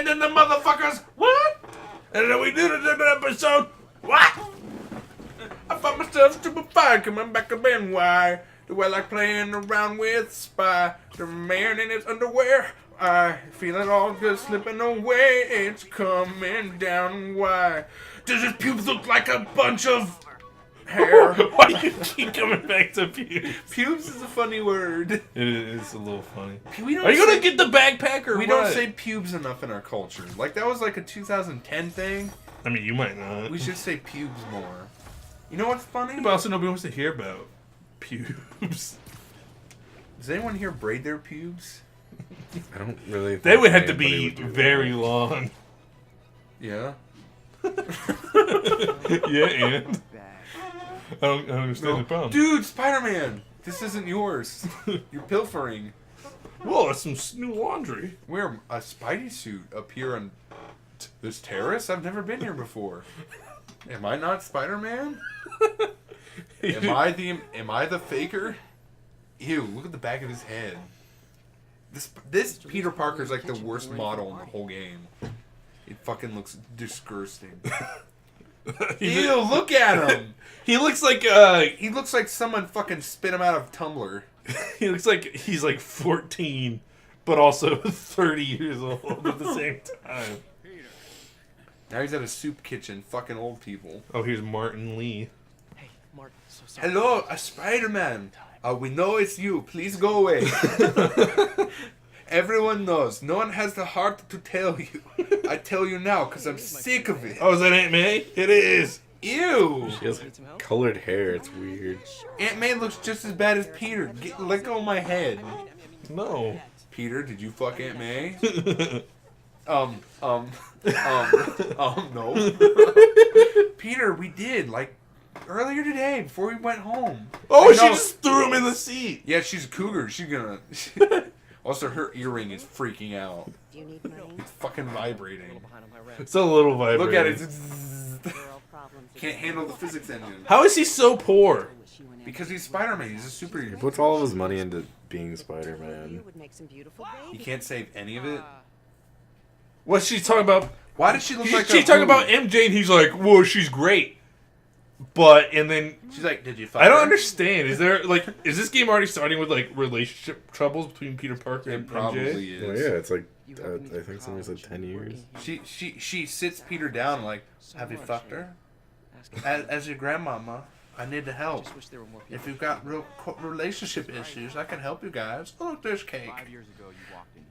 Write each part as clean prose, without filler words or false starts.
And then the motherfuckers, what? And then we did another episode, what? I found myself stupefied coming back again. Why? Do I like playing around with Spider-Man in his underwear? I feel it all just slipping away. It's coming down. Why? Does his pubes look like a bunch of hair? Why do you keep coming back to pubes? Pubes is a funny word. It is a little funny. Are you gonna get the backpack or we what? don't say pubes enough in our culture. Like, that was like a 2010 thing. I mean, you might not. We should say pubes more. You know what's funny? But also nobody wants to hear about pubes. Does anyone here braid their pubes? I don't really. They would have to anybody be would do very that. long. Yeah. Yeah, and I don't understand the problem. Dude, Spider-Man! This isn't yours. You're pilfering. Whoa, that's some new laundry. We're a Spidey suit up here on this terrace? I've never been here before. Am I not Spider-Man? Am I the faker? Ew, look at the back of his head. This Peter Parker's like the worst model in the whole game. It fucking looks disgusting. Ew, look at him! He looks like He looks like someone fucking spit him out of Tumblr. he looks like he's like 14, but also 30 years old at the same time. Now he's at a soup kitchen, fucking old people. Oh, here's Martin Lee. Hey, Martin, so sorry. Hello, a Spider-Man. We know it's you. Please go away. Everyone knows. No one has the heart to tell you. I tell you now because I'm sick of it. Oh, is that Aunt May? It is. Ew. She has colored hair. It's weird. Aunt May looks just as bad as Peter. Let go of my head. No. Peter, did you fuck Aunt May? No. Peter, we did, like, earlier today, before we went home. Oh, I she know. just threw him in the seat. Yeah, she's a cougar. She's gonna... Also, her earring is freaking out. Do you need money? It's fucking vibrating. It's a little vibrating. Look at it. Girl problems. Can't handle the physics engine. How is he so poor? Because he's Spider-Man. He's a He superhero. puts all of his money into being Spider-Man. You would make some beautiful He babies. can't save any of it. What's she talking about? Why does she look like She's a talking who? about MJ, and he's like, "Whoa, she's great." But and then She's like, did you fuck I don't her? understand. Is there like is this game already starting with like relationship troubles between Peter Parker It and MJ? probably Well, is. yeah, it's like I think somebody said 10 years. She sits Peter down like, have you fucked her? As your grandmama, I need to help. Just wish there were more people. If you've got real relationship issues, I can help you guys. Oh, look, there's cake. 5 years ago, you walked in here.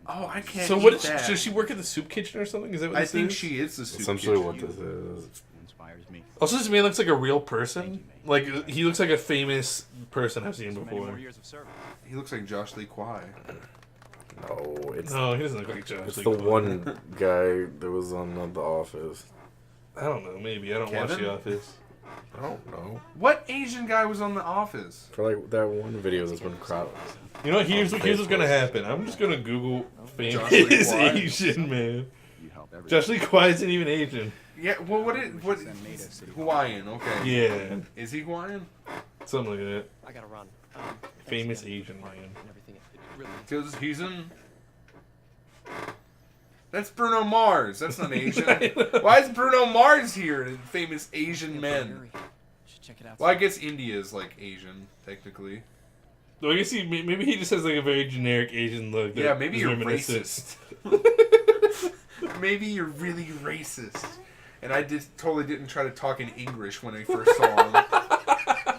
Oh, I can't So eat what? that. Does she work at the soup kitchen or something? Is that what I this think is? she is the soup Essentially kitchen. what this is. Inspires me. Also, this man looks like a real person. Like he looks like a famous person I've seen So many more before. years of service. He looks like Josh Lee Kwai. No, it's No, he doesn't look like Josh. it's Lee the Kwai. one guy that was on The Office. I don't know. Maybe I don't watch Kevin? The Office. I don't know. What Asian guy was on The Office? For like that one video that's been crowded. You know, here's what's gonna happen. I'm just gonna Google Josh Lee famous Kwai? Asian man. You help everyone. Josh Lee Kwai isn't even Asian. Yeah, well, what Hawaiian, okay. Yeah, Is he Hawaiian? something like that. I gotta run. Famous Asian man. And everything. It really. Because he's in... That's Bruno Mars. That's not Asian. Why is Bruno Mars here? Famous Asian men. Should check it out. Well, I guess India is like Asian, technically. Well, I guess maybe he just has like a very generic Asian look. that Yeah, maybe is you're reminiscent. racist. Maybe you're really racist. And I just totally didn't try to talk in English when I first saw him.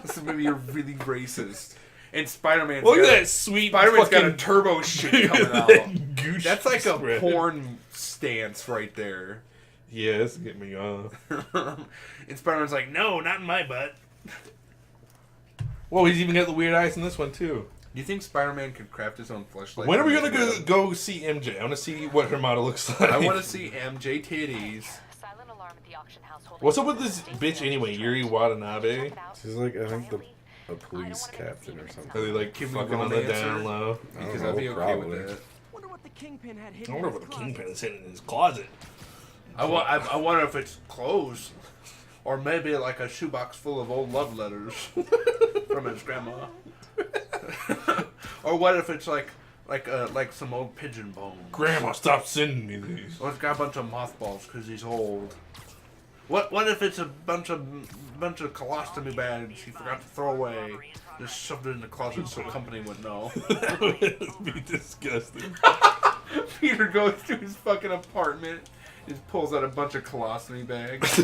So maybe you're really racist. And Spider-Man's Look at got that sweet Spider-Man's got a fucking turbo shit coming out. that gooch That's like a spread. porn stance right there. Yeah, that's getting me off. And Spider-Man's like, no, not in my butt. Whoa, he's even got the weird eyes in this one too. Do you think Spider-Man could craft his own fleshlight? When are we gonna go see MJ? I want to see what her model looks like. I want to see MJ titties. Silent alarm at the auction house. What's up with this bitch anyway, Yuri Watanabe? She's like, I think a police captain or something. Are they like Can we fucking on the romance down her? low? Because I don't I'd be know, okay probably. with that. Wonder what the kingpin had I hidden. wonder in what his the closet. kingpin is hidden in his closet. I wonder if it's clothes. Or maybe like a shoebox full of old love letters from his grandma. Or what if it's like like some old pigeon bones. Grandma, stop sending me these. Well, it's got a bunch of mothballs because he's old. What if it's a bunch of colostomy bags he forgot to throw away? Just shoved it in the closet so company would know. That would be disgusting. Peter goes to his fucking apartment, just pulls out a bunch of colostomy bags.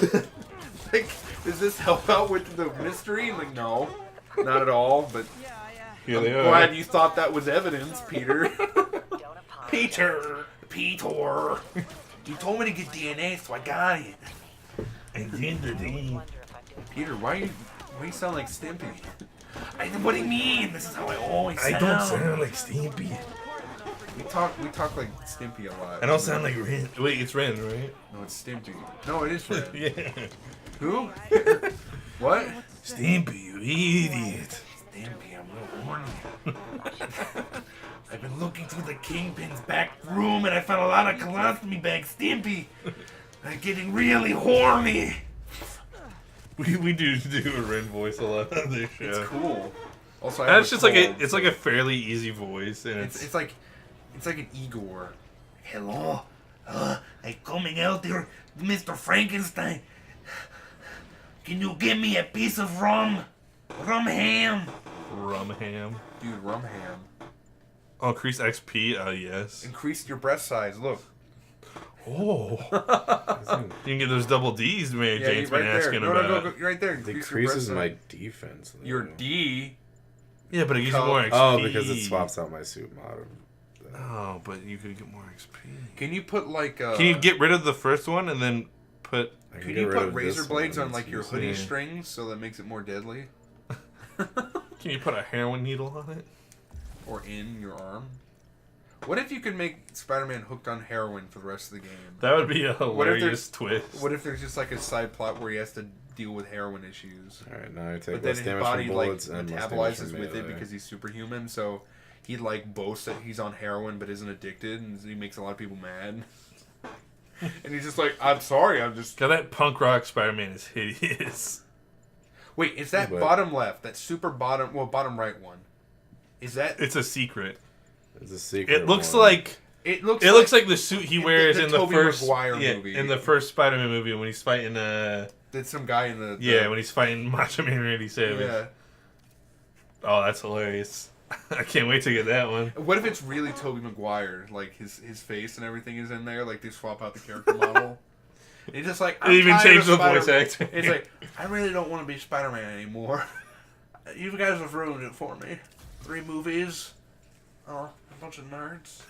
Like, does this help out with the mystery? Like, no, not at all. But Here I'm they are. glad you thought that was evidence, Peter. Peter. Peter, you told me to get DNA, so I got it. And then the thing. Peter, why you sound like Stimpy? What do you mean? This is how I always sound. I don't sound like Stimpy. We talk like Stimpy a lot. I don't sound like Ren. Wait, it's Ren, right? No, it's Stimpy. No, it is Red. Yeah. Who? What? Stimpy, you idiot. Stimpy, I'm a little horny. I've been looking through the Kingpin's back room and I found a lot of colostomy bags. Stimpy, I'm getting really horny. We do a Ren voice a lot on this show. It's cool. Also, I And have it's a just like cold, it's like a fairly easy voice, and it's like an Igor. Hello, I'm coming out there, Mr. Frankenstein. Can you give me a piece of rum ham? rum ham. Dude, rum ham. Oh, increase XP. Yes. Increase your breast size. Look. Oh. You can get those double D's, man. Yeah, Jane's right been there. asking No, about. go, right there. It Increase your increases breast my size. defense. though. Your D. Yeah, but it gives you more XP. Oh, because it swaps out my suit mod. Oh, but you could get more XP. Can you put like? Can you get rid of the first one and then put? I Can get you rid put of razor this blades one, on like it's your useless. hoodie Yeah. strings so that makes it more deadly, Can you put a heroin needle on it? or in your arm? What if you could make Spider-Man hooked on heroin for the rest of the game? That would be a What if hilarious twist. What if there's just like a side plot where he has to deal with heroin issues? Alright, now I But take then less his damage body from like bullets and less damage metabolizes from with it melee. because he's superhuman. So he like boasts that he's on heroin but isn't addicted, and he makes a lot of people mad. And he's just like, "I'm sorry, I'm just." God, that punk rock Spider-Man is hideous. Wait, is that But- bottom left? That super bottom, well, bottom right one. Is that? It's a secret. It's a secret. It looks one. like It looks. it looks like the suit he wears the in the Tobey first Maguire movie. in the first Spider-Man movie when he's fighting Did some guy in the when he's fighting Macho Man Randy Savage. yeah. Oh, that's hilarious. I can't wait to get that one. What if it's really Tobey Maguire? Like his face and everything is in there. Like they swap out the character model. It's just like I'm They even tired change of the voice Spider-Man. actor. It's like I really don't want to be Spider-Man anymore. You guys have ruined it for me. 3 movies. Oh, a bunch of nerds.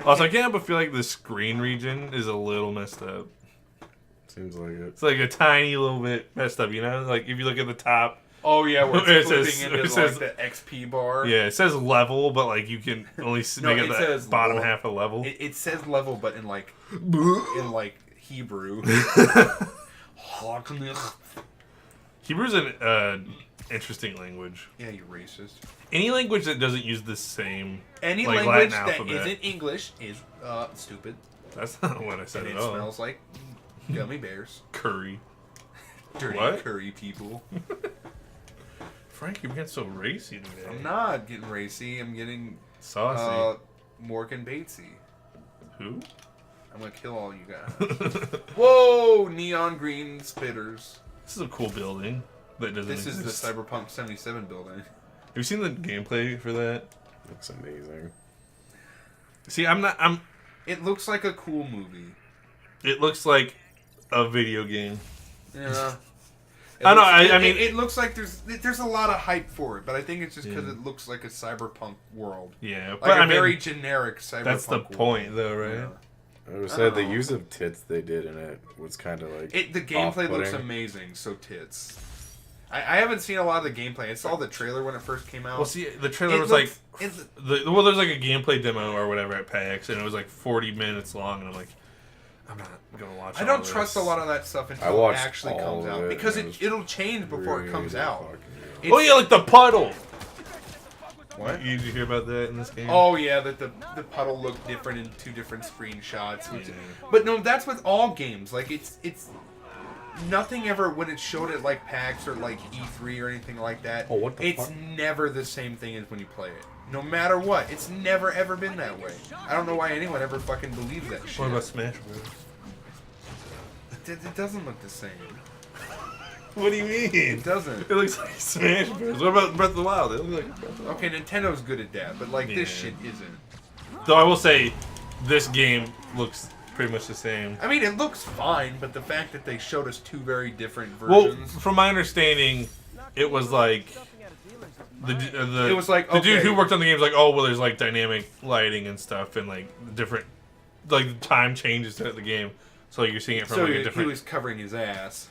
Also, I can't help but feel like the screen region is a little messed up. Seems like it. It's like a tiny little bit messed up, you know? Like if you look at the top, Oh yeah, where It it's says- flipping into it says- like the XP bar. yeah, it says level, but like you can only No, make it it the says bottom level. half a level. It says level, but in like Hebrew. Hebrew's an interesting language. Yeah, you racist. Any language that doesn't use the same Any like, language Latin that alphabet. isn't English is stupid, That's not what I said and at it all. smells like gummy bears. Curry. Dirty What? curry people. Frank, you're getting so racy today. I'm not getting racy. I'm getting Saucy. Morgan Batesy. Who? I'm gonna kill all you guys. Whoa! Neon green spitters. This is a cool building that doesn't This is exist. the Cyberpunk 77 building. Have you seen the gameplay for that? Looks amazing. See, I'm. It looks like a cool movie. It looks like a video game. Yeah. I know, I mean- it looks like there's a lot of hype for it, but I think it's just because Yeah. it looks like a cyberpunk world, Yeah, like but a I mean, very generic cyberpunk. that's the world. point, though, right? Yeah. I would say the Oh. use of tits they did in it was kind of like The gameplay looks off-putting. amazing. So tits. I haven't seen a lot of the gameplay. I saw the trailer when it first came out. Well, see, the trailer It was looks- like there's like a gameplay demo or whatever at PAX, and it was like 40 minutes long, and I'm like, I'm not gonna watch. I don't trust a lot of that stuff I until it watched actually all comes of out it, because and it was it'll change before it comes really out. fucking good. It's- Oh yeah, like the puddle. What? Did you hear about that in this game? Oh yeah, that the puddle looked different in 2 different screenshots. Which, Yeah. But no, that's with all games. Like it's nothing ever when it's showed at like PAX or like E3 or anything like that. Oh, what the it's fuck? never the same thing as when you play it. No matter what, it's never ever been that way. I don't know why anyone ever fucking believes that shit. What about Smash Bros? It doesn't look the same. What do you mean? It doesn't. It looks like Smash Bros. What about Breath of the Wild? It looks like Breath of the Wild. Okay, Nintendo's good at that, but like this Yeah. shit isn't. Though I will say, this game looks pretty much the same. I mean, it looks fine, but the fact that they showed us two very different Well, versions. from my understanding, it was like the It was like, the dude okay. who worked on the game was like, oh well, there's like dynamic lighting and stuff, and like different like the time changes throughout the game, so like, you're seeing it from So like a he different. was covering his ass.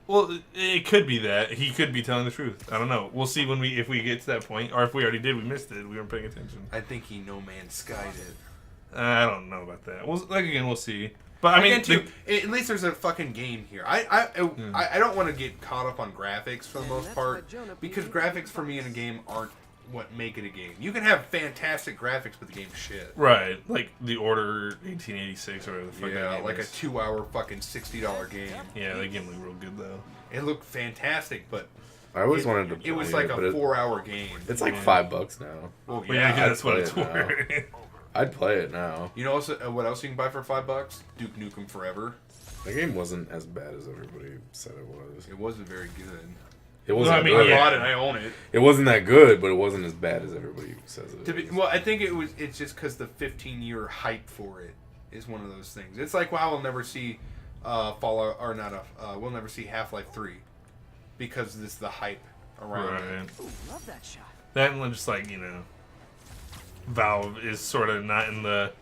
Well, it could be that he could be telling the truth. I don't know. We'll see when if we get to that point, or if we already did, we missed it. We weren't paying attention. I think he No Man's Skied it. I don't know about that. We'll see. But I mean, Again, too, at least there's a fucking game here. I don't want to get caught up on graphics for the most part, because graphics for me in a game aren't what make it a game. You can have fantastic graphics, but the game's shit. right, like The Order 1886 or whatever the fuck that Yeah, game like a is. 2-hour fucking $60 game. Yeah, that game looked real good though. It looked fantastic, but I always wanted to play it was like but a 4-hour game. It's like Yeah. $5 now. Well, Well, yeah, yeah. that's what play it's it now. for. I'd play it now. You know also, what else you can buy for $5? Duke Nukem Forever. The game wasn't as bad as everybody said it was. It wasn't very good. It wasn't. I mean, good. yeah. I bought it. I own it. It wasn't that good, but it wasn't as bad as everybody says it To be, is. well, I think it's just because the 15-year hype for it is one of those things. It's like, wow, we'll never see Fallout, or not we'll never see Half-Life 3 because this the hype around it. Right. Ooh, love that shot. That and just like, Valve is sort of not in the.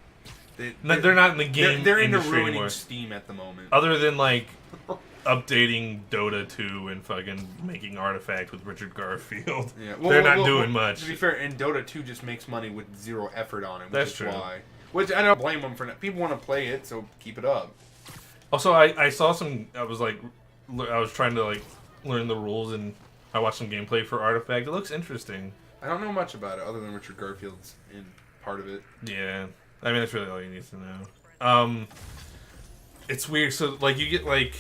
They're not in the game. They're into industry ruining anymore. Steam at the moment. Other than like updating Dota 2 and fucking making Artifact with Richard Garfield. Yeah, They're not doing much. To be fair, and Dota 2 just makes money with zero effort on it, which That's is true. why. Which I don't blame them for. People want to play it, so keep it up. Also, I saw some. I was trying to like learn the rules, and I watched some gameplay for Artifact. It looks interesting. I don't know much about it other than Richard Garfield's in part of it. Yeah, I mean that's really all you need to know. It's weird. So like you get like.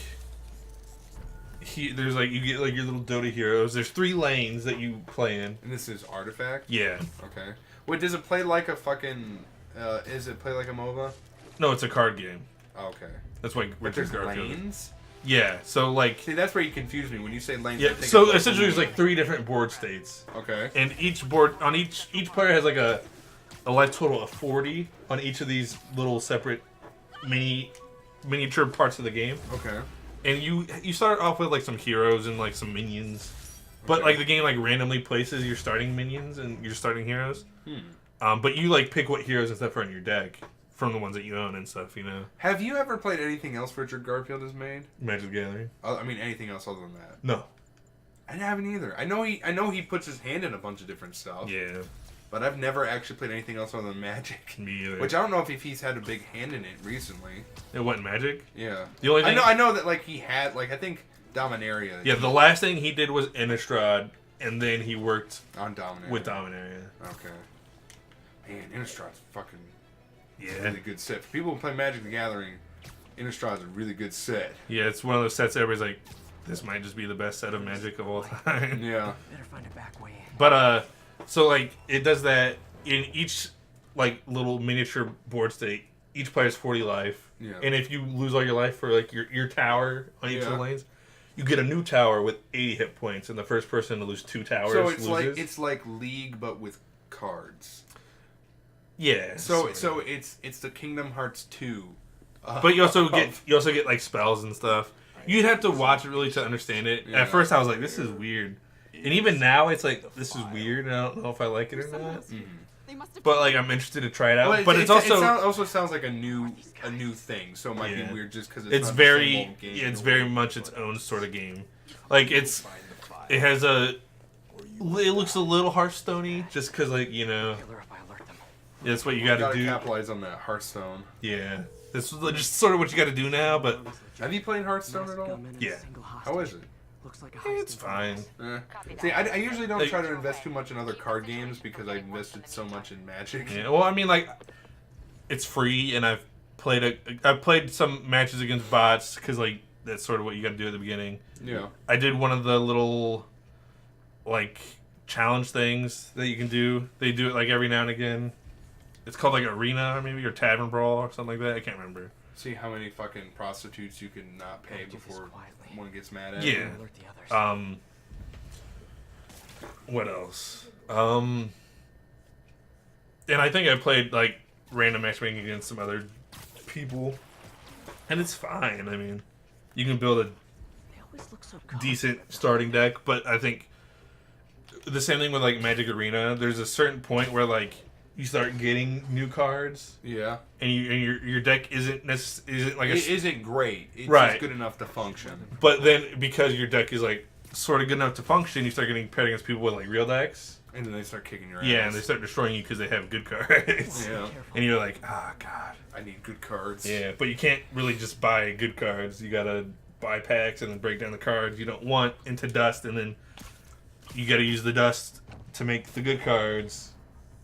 There's like you get like your little Dota heroes. There's 3 lanes that you play in. And this is Artifact? Yeah. Okay. Wait, does it play like a fucking... is it play like a MOBA? No, it's a card game. Oh, okay. That's why But Richard there's Garfield. lanes? Yeah. So like. See, that's where you confuse me. When you say lanes, I Yeah. think So it's like essentially, there's like 3 different board states, Okay. and each board on each player has like a life total of 40 on each of these little separate miniature parts of the game. Okay. And you start off with like some heroes and like some minions, but Okay. like the game like randomly places your starting minions and your starting heroes. But you like pick what heroes and stuff are in your deck from the ones that you own and stuff. Have you ever played anything else Richard Garfield has made? Magic the Gathering. I mean, anything else other than that? No. I haven't either. I know he puts his hand in a bunch of different stuff. Yeah. But I've never actually played anything else other than Magic. Me either. Which I don't know if he's had a big hand in it recently. It wasn't Magic. Yeah. The only thing I know that like he had I think Dominaria. Yeah, the last thing he did was Innistrad, and then he worked On Dominaria. with Dominaria. Okay. Man, Innistrad's fucking Yeah. really good set. For people who play Magic the Gathering, Innistrad's a really good set. Yeah, it's one of those sets everybody's like, this might just be the best set of Magic of all time. Yeah. Better find a back way. But so like it does that in each like little miniature board state. Each player has 40 life, Yeah. and if you lose all your life for like your tower on each of the Yeah. lanes, you get a new tower with 80 hit points, and the first person to lose 2 towers So it's loses. it's like League but with cards. yeah. So sort of. it's the Kingdom Hearts 2. But you also get like spells and stuff. You'd have to watch it really to understand it. Yeah. At first, I was like, "This is weird," and even now, it's like, "This is weird," and I don't know if I like it or not. But like, I'm interested to try it out. Well, but it's also also sounds like a new thing, so it might Yeah. be weird just because it's not very the same old game. it's very much its own sort of game. Like it has it looks a little Hearthstone-y just because like Killer if I alert them. that's what you got to Gotta do. capitalize on that Hearthstone. Yeah, this is just sort of what you got to do now. But Have you played Hearthstone at all? Gunman and Yeah. single How is it? Looks like a it's heist fine. See, I usually don't Like- try to invest too much in other card games because I invested so much in Magic. Yeah, well, I mean, like, it's free, and I've played some matches against bots because like that's sort of what you got to do at the beginning. Yeah. I did one of the little like challenge things that you can do. They do it like every now and again. It's called like Arena, maybe, or Tavern Brawl, or something like that. I can't remember. See how many fucking prostitutes you can not pay Do this before quietly. one gets mad at Yeah. you. Alert the others. What else? And I think I played like random matchmaking against some other people, and it's fine. I mean, you can build a They always look so calm. decent starting deck, but I think the same thing with like Magic Arena. There's a certain point where like you start getting new cards, Yeah. and your deck isn't like It isn't great. It's Right. just good enough to function. But then because your deck is like sort of good enough to function, you start getting paired against people with like real decks. And then they start kicking your ass. Yeah, and they start destroying you because they have good cards. Yeah. And you're like, god. I need good cards. Yeah, but you can't really just buy good cards. You gotta buy packs and then break down the cards you don't want into dust, and then you gotta use the dust to make the good cards.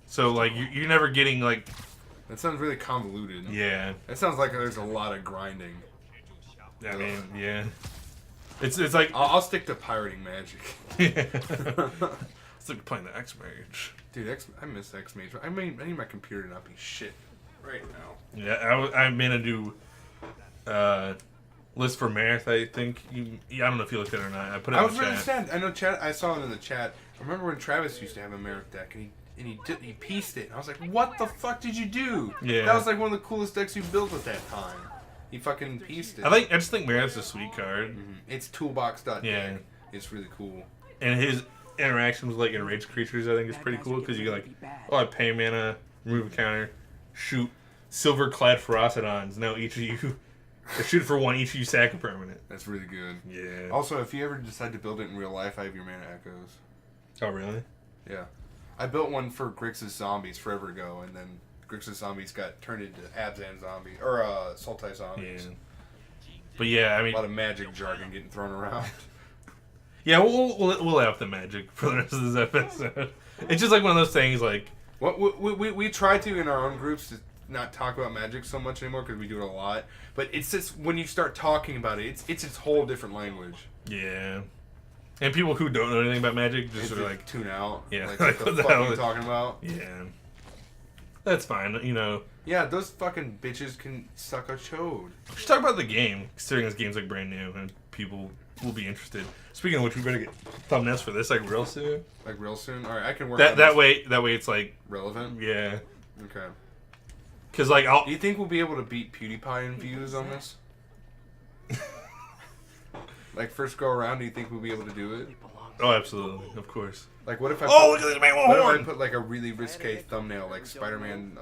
So like you're never getting like That sounds really convoluted. yeah. That sounds like there's a lot of grinding. I mean yeah. It's like I'll stick to pirating Magic. it's like playing the X Mage. Dude, I miss X Mage. I need my computer to not be shit right now. Yeah, I made a new list for Marith. I think I don't know if you looked at it or not. I put it I in was the really chat. sad. I know chat. I saw it in the chat. I remember when Travis used to have a Merrick deck, and he pieced it. And I was like, "What the fuck did you do?" Yeah. That was like one of the coolest decks you built at that time. He fucking pieced it. I just think Marith's a sweet card, It's toolbox.deck. Yeah. It's really cool. and his interaction with like enraged creatures I think is pretty cool because you can like, oh, I pay mana, remove a counter, shoot silver clad Ferocidons. Now each of you, or shoot for one. Each of you sack a permanent. That's really good. Yeah. Also, if you ever decide to build it in real life, I have your mana echoes. Oh really? Yeah. I built one for Grixis Zombies forever ago, and then Grixis Zombies got turned into Abzan Zombies, or Sultai Zombies. Yeah. But yeah, I A mean, lot of magic jargon getting thrown around. yeah, we'll lay off the magic for the rest of this episode. It's just like one of those things, like What we try to in our own groups to not talk about magic so much anymore because we do it a lot. But it's just when you start talking about it, it's its whole different language. yeah. And people who don't know anything about magic just It's sort of like, tune out. Yeah. Like Like, what the what the fuck hell are you is- talking about? yeah, that's fine. You know, Yeah, those fucking bitches can suck a chode. we should talk about the game, considering this game's like brand new and people will be interested. Speaking of which, we better get thumbnails for this like real soon. Like real soon. All right, I can work That on that this. way it's like Relevant. yeah, Okay. because like I'll Do you think we'll be able to beat PewDiePie in views on this? Like first go around, do you think we'll be able to do it? oh absolutely, of course. Like what if I Oh, look at this man with what a if I horn! put like a really risque thumbnail, like Spider-Man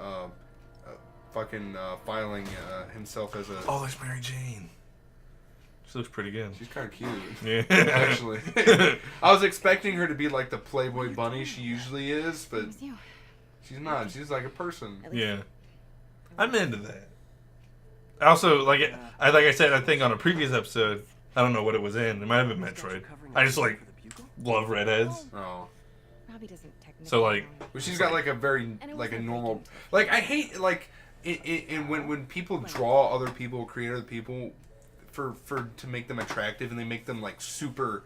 fucking filing himself as a... Oh, there's Mary Jane. She looks pretty good. She's kind of cute. Yeah, Actually. I was expecting her to be like the Playboy bunny she usually is, but she's not. She's like a person. Yeah, I'm into that. Also, like I said, I think on a previous episode, I don't know what it was in. It might have been Metroid. I just like love redheads. Oh. Robbie doesn't technically So, like- know. But she's got like a very, like a normal... Like, I hate, like, when people draw other people, create other people to make them attractive, and they make them, like, super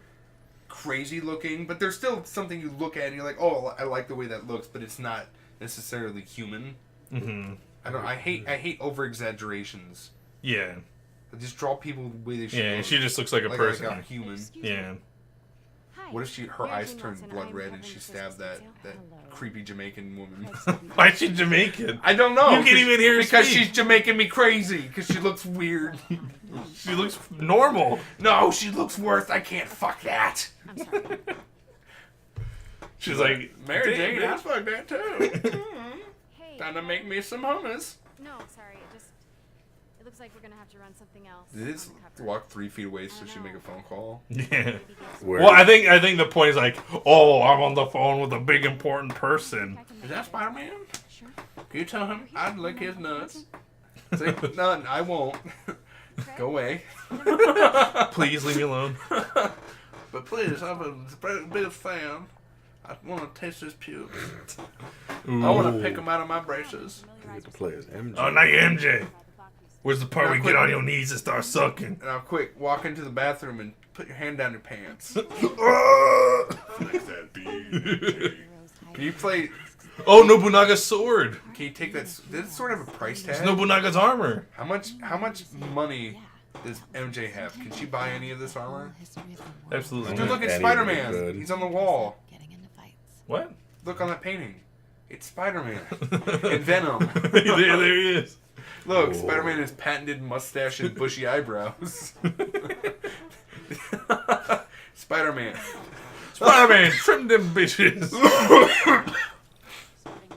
crazy looking, but there's still something you look at and you're like, oh, I like the way that looks, but it's not necessarily human. Mm-hmm. I hate over exaggerations. Yeah, Just draw people the way they should. yeah. look. She just looks like a like person. a human. Yeah. What if her Mary eyes Jane turned Watson, blood I'm red and Robin she Sister stabbed that Hello. creepy Jamaican woman? Why is she Jamaican? I don't know. You can't even hear her because speak. she's Jamaican me crazy. Because she looks weird. She looks normal. No, she looks worse. I can't fuck that. I'm sorry. She's like Mary "Damn, Jane, bitch." I fuck that too. Hey. Time to make me some hummus. No, sorry. It looks like we're gonna have to run something else. Did this on the cover. walk 3 feet away so she make a phone call? Yeah. Maybe the Where? Well, I think the point is like, oh, I'm on the phone with a big important person. I can Is make that it. Spider-Man? Sure. Can you tell him I'd lick his nuts? Say, no, I won't. Go away. Please leave me alone. But please, I'm a big fan. I want to taste his pubes. I want to pick them out of my braces. You get to play as MJ. Oh, now you're MJ. Where's the part Now where you quick. get on your knees and start sucking? Now, quick, walk into the bathroom and put your hand down your pants. Flex that beat. Can you play? Oh, Nobunaga's sword. Can you take that? Does it sort of a price tag? It's Nobunaga's armor. How much money does MJ have? Can she buy any of this armor? Absolutely. Dude, not. look at Anybody Spider-Man. could. He's on the wall. What? Look on that painting. It's Spider-Man. And Venom. there he is. Look, Whoa. Spider-Man has patented mustache and bushy eyebrows. Spider-Man. Spider-Man, trim them bitches.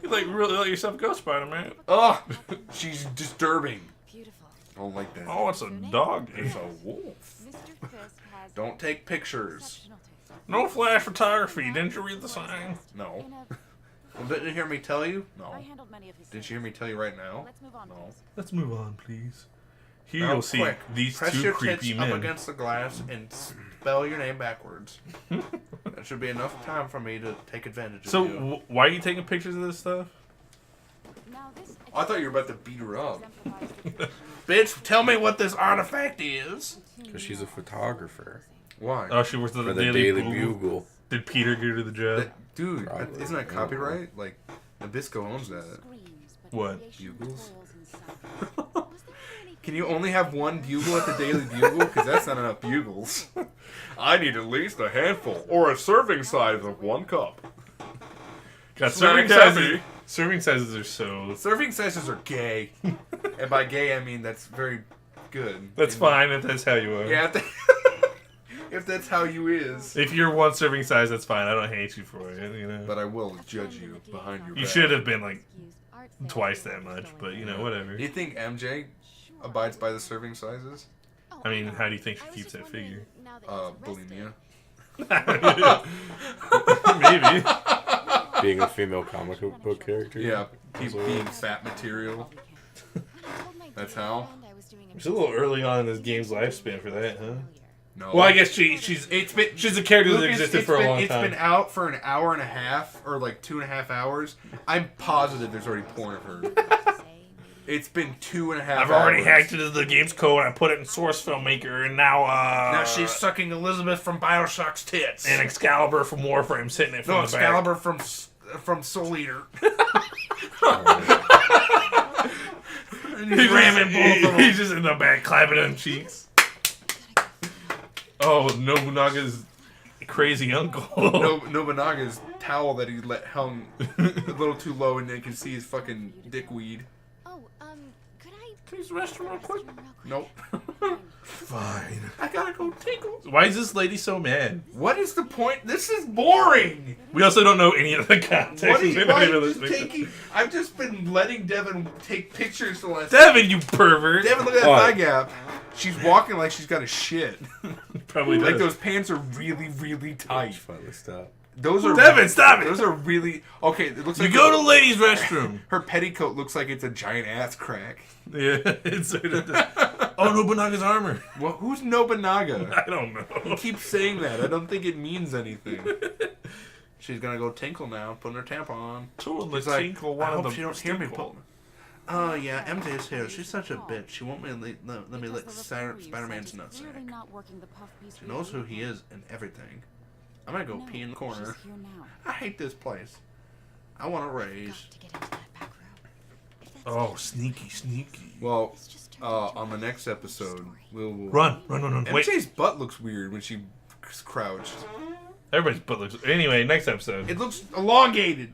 You really let yourself go, Spider-Man. Oh, she's disturbing. Beautiful. I don't like that. Oh, it's a dog. It's a wolf. Mr. Fisk has Don't take pictures. exceptional taste. No flash photography. Didn't you read the sign? No. In a- Well, didn't you hear me tell you? No. I handled many of his Did you hear me tell you right now? Let's move on, No. please. Let's move on, please. Here Now, you'll see quick, these press two your creepy tits men. up against the glass and spell your name backwards. That should be enough time for me to take advantage of So, you. why are you taking pictures of this stuff? Now this I thought you were about to beat her up. exemplifies the tradition Bitch, tell me what this artifact is. Because she's a photographer Why? Oh, she works at for the the Daily, Daily Bugle. Did Peter go to the job? That, dude, Probably. isn't that copyright? Like, Nabisco owns that. screams, but What? variation Bugles? toils inside. Was there any Can you only have one bugle at the Daily Bugle? Because that's not enough bugles. I need at least a handful, or a serving size of 1 cup. God, Very serving sizes. heavy. Serving sizes are so. Serving sizes are gay. And by gay, I mean that's very good. That's And- fine if that's how you are. Yeah, if that's how you is. If you're one serving size, that's fine. I don't hate you for it. You know. But I will judge you behind your back. You should have been like excused art sales twice that that was much, going but you know, on? whatever. Do you think MJ abides by the serving sizes? Oh, I mean, know. how do you think I she was keeps just that figure? wondering, now that he's Bulimia. Maybe. Being a female comic book character. Yeah, being fat material. That's how? It's a little early on in this game's lifespan for that, huh? No. Well, I guess she's a character that Lucas, existed it's for a been- long It's time. been out for an hour and a half, or like 2.5 hours. I'm positive there's already porn of her. It's been 2.5 hours. I've already hacked into the game's code. I put it in Source Filmmaker, and now Now she's sucking Elizabeth from Bioshock's tits. and Excalibur from Warframe sitting it from no, the back. Excalibur from Soul Eater. And he's ramming both of them. He's just in the back clapping on cheeks. Oh, Nobunaga's crazy uncle. Nobunaga's towel that he hung a little too low, and they can see his fucking dickweed. Oh, could I Please restroom real quick. Nope. Fine. I gotta go tinkle. Why is this lady so mad? What is the point? This is boring. We also don't know any of the context. What are you, We're why not are you even just listening. taking? I've just been letting Devin take pictures the last. Devin, you pervert. Devin, look at that What? thigh gap. She's walking like she's got a shit. Probably Like does. those pants are really, really tight. Finally stop. Those are Devin, stop it. Those are really okay. It looks You like go to the ladies' restroom. her petticoat looks like it's a giant ass crack. Yeah, it's sort of oh, Nobunaga's armor. Well, who's Nobunaga? I don't know. You keep saying that. I don't think it means anything. She's gonna go tinkle now, putting her tampon on. Someone She's let's like, tinkle I one of hope them. she don't hear me. Oh yeah, MJ's here. She's such a bitch. She won't let me lick Spider-Man's nutsack. She knows who he is and everything. I'm gonna go pee in the corner. I hate this place. I want to raise. Oh, sneaky, sneaky. Well, on the next episode, we'll Run. Wait, MJ's butt looks weird when she crouched. everybody's butt looks. Anyway, next episode. It looks elongated.